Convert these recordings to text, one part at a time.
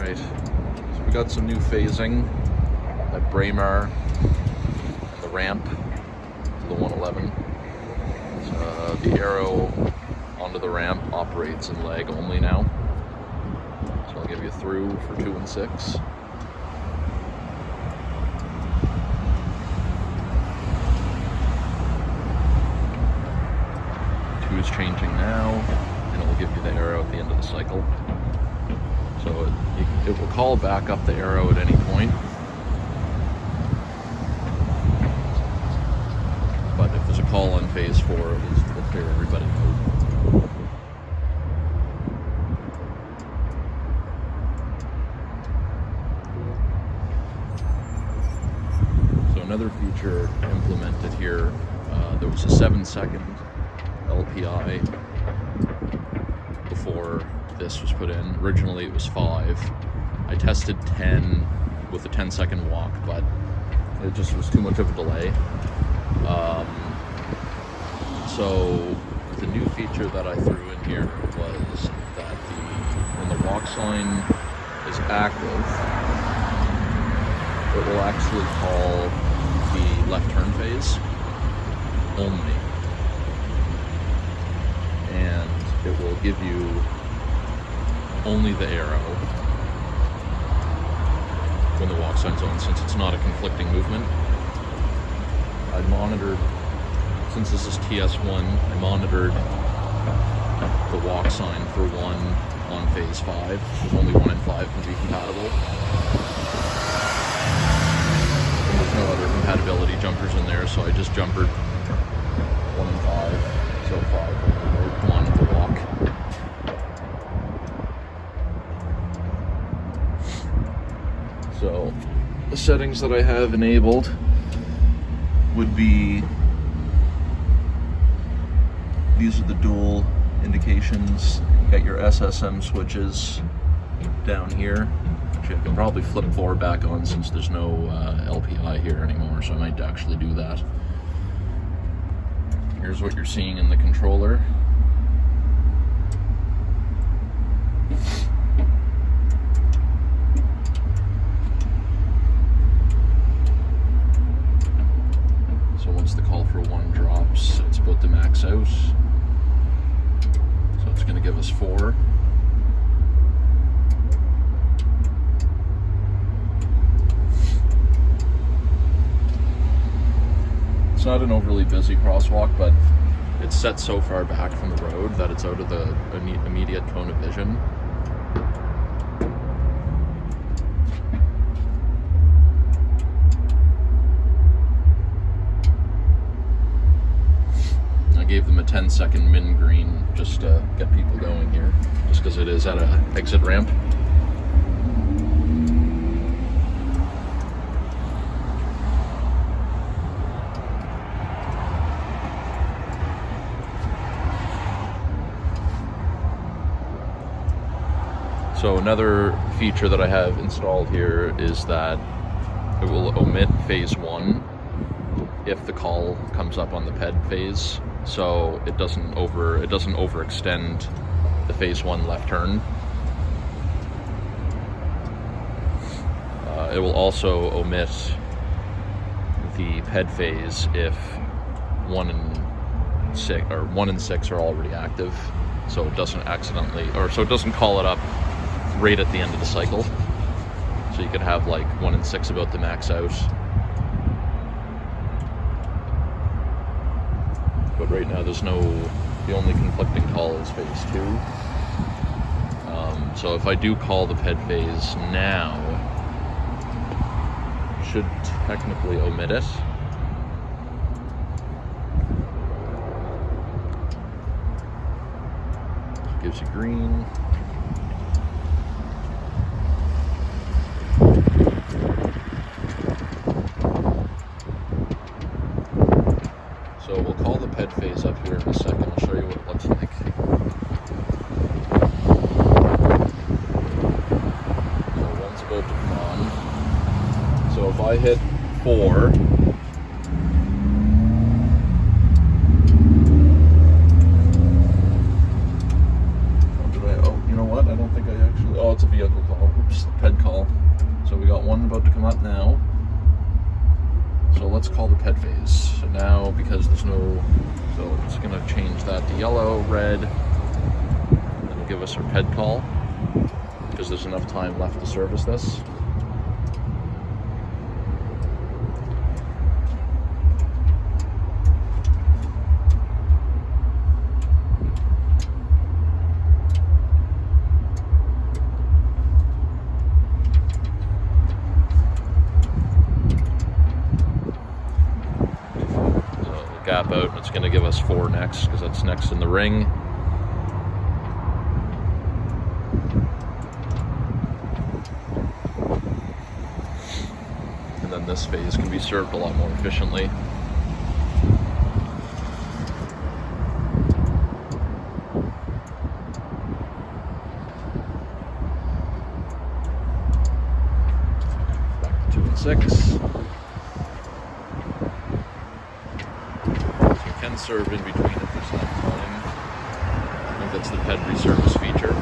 Alright, so we got some new phasing at Braemar and the ramp to the 111. The arrow onto the ramp operates in leg only now. So I'll give you through for 2 and 6. 2 is changing now, and it will give you the arrow at the end of the cycle. So it will call back up the arrow at any point. But if there's a call on phase 4, it'll clear everybody out. So another feature implemented here, there was a 7-second LPI before this was put in. Originally it was 5. I tested 10 with a 10-second walk, but it just was too much of a delay. So the new feature that I threw in here was that when the walk sign is active, it will actually call the left turn phase only, and it will give you only the arrow when the walk sign's on, since it's not a conflicting movement. I monitored, since this is TS1, I monitored the walk sign for 1 on phase 5, with only 1 and 5 can be compatible. And there's no other compatibility jumpers in there, so I just jumpered 1 and 5, so 5 will come on the walk. So the settings that I have enabled would be, these are the dual indications. You got your SSM switches down here, which I can probably flip 4 back on since there's no LPI here anymore, so I might actually do that. Here's what you're seeing in the controller. So once the call for 1 drops, it's about to max out. So it's going to give us 4. It's not an overly busy crosswalk, but it's set so far back from the road that it's out of the immediate cone of vision. I gave them a 10-second min green just to get people going here, just because it is at an exit ramp. So another feature that I have installed here is that it will omit phase 1 if the call comes up on the ped phase, so it doesn't overextend the phase 1 left turn. It will also omit the ped phase if 1 and 6 are already active, so it doesn't so it doesn't call it up right at the end of the cycle. So you could have like 1 and 6 about to max out. But right now there's the only conflicting call is phase 2. So if I do call the ped phase now, should technically omit it. So it gives you green. So we'll call the ped phase up here in a second. I'll show you what it looks like. So 1's about to come on. So if I hit 4, you know what? I don't think I actually, it's a vehicle call. Oops. ped call. So we got one about to come up now. So let's call the ped phase. So now, because there's no, so it's gonna change that to yellow, red, and it'll give us our ped call, because there's enough time left to service this. Gap out, and it's going to give us 4 next, because that's next in the ring. And then this phase can be served a lot more efficiently. Back to 2 and 6. Serve in between at the same time. I think that's the ped reservice feature.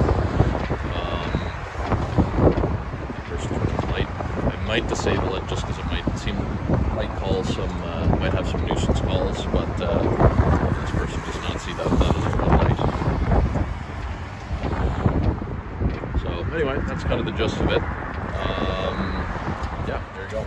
First turn light. I might disable it just because it might call some, might have some nuisance calls, but this person does not see that as a red light. So anyway, that's kind of the gist of it. Yeah, there you go.